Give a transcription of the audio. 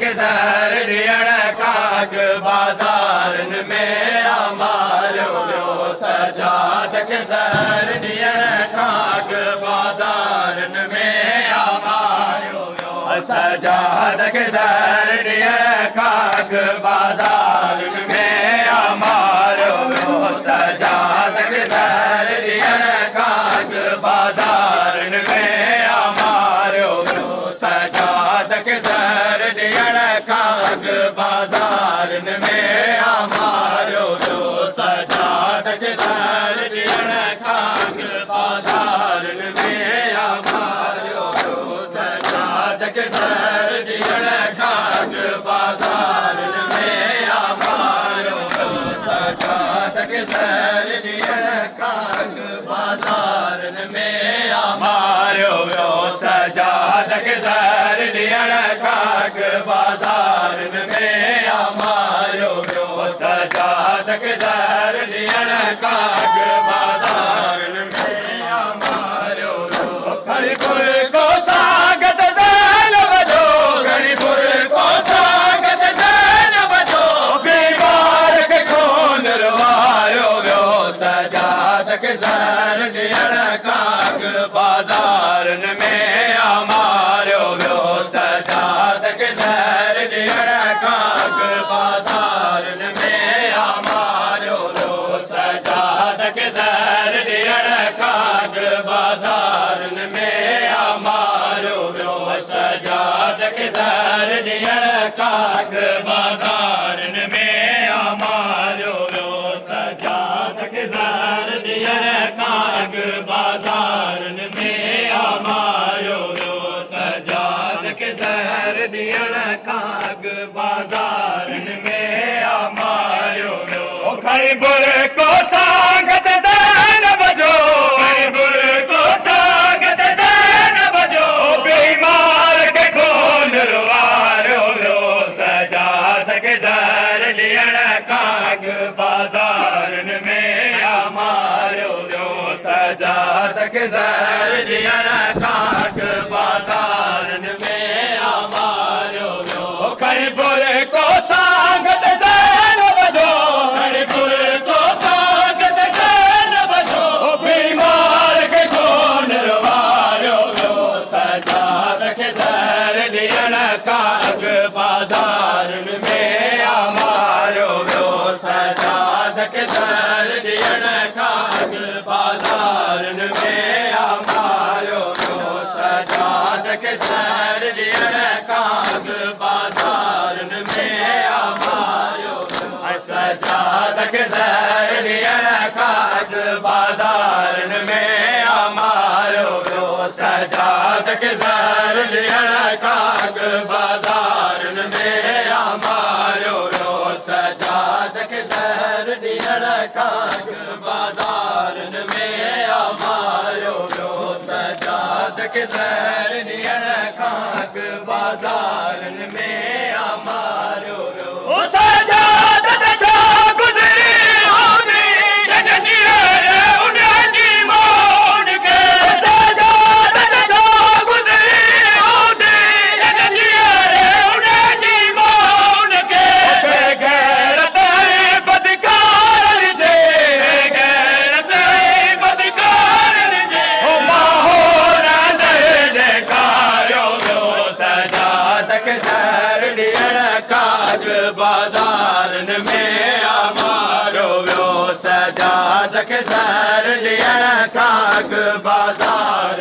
के ज़हर ॾियण काग बाज़ारन में अमारो वियो सजाद के ज़हर ॾियण काग बाज़ारन में अमारो वियो सजाद के ज़हर ॾियण काग बाज़ारन में अमारो वियो सजाद के ज़हर ॾियण काग बाज़ारन में अमारो वियो सजाद के ज़हर ॾियण काग बाज़ारन में अमारो वियो सजाद के ज़हर ॾियण काग बाज़ारन में अमारो वियो सजाद के ज़हर ॾियण काग बाज़ारन में अमारो वियो सजाद के ज़हर ॾियण काग बाज़ारन में अमारो वियो सजाद के ज़हर ॾियण काग बाज़ारन में अमारो वियो सजाद के ज़हर ॾियण काग बाज़ारन में अमारो वियो खड़ीपुर को सागत ज़ैन बजो खड़ीपुर को सागत ज़ैन बजो बीमार के खून रवायो वियो सजाद के ज़हर ॾियण काग बाज़ारन में अमारो वियो सजाद के ज़हर ॾियण काग बाज़ारन में अमारो वियो सजाद के ज़हर ॾियण काग बाज़ारन में अमारो वियो सजाद के ज़हर ॾियण काग बाज़ारन में अमारो वियो सजाद के ज़हर ॾियण काग बाज़ारन में अमारो वियो सजाद के ज़हर ॾियण काग बाज़ारन में अमारो वियो खड़ीपुर को सागत ज़ैन बजो खड़ीपुर को सागत ज़ैन बजो बीमार के खून रवायो वियो सजाद के ज़हर ॾियण काग बाज़ारन में अमारो वियो सजाद के ज़हर ॾियण काग बाज़ारन में अमारो वियो खड़ीपुर को सागत ज़ैन बजो खड़ीपुर को सागत ज़ैन बजो बीमार के खून रवायो वियो सजाद के ज़हर ॾियण काग बाज़ारन में अमारो वियो सजाद के ज़हर ॾियण काग बाज़ारन में अमारो वियो सजाद के ज़हर ॾियण काग बाज़ारन में अमारो वियो सजाद के ज़हर ॾियण काग बाज़ारन में अमारो वियो सजाद के ज़हर ॾियण काग बाज़ारन में अमारो वियो सजाद के ज़हर ॾियण काग बाज़ारन में अमारो वियो सजाद के ज़हर ॾियण काग बाज़ारन में अमारो वियो सजाद ते छा गुज़री होंदी जंहिंजी रे उनजी मौन खे सजाद ते छा गुज़री होंदी जंहिंजी रे उनजी मौन खे बेग़ैरत ऐं बदकारनि जे बेग़ैरत ऐं बदकारनि जे ओ माहौल ॾेखारियो वियो सजाद के ज़हर ॾियण काग बाज़ारन में अमारो वियो सजाद के ज़हर ॾियण काग बाज़ार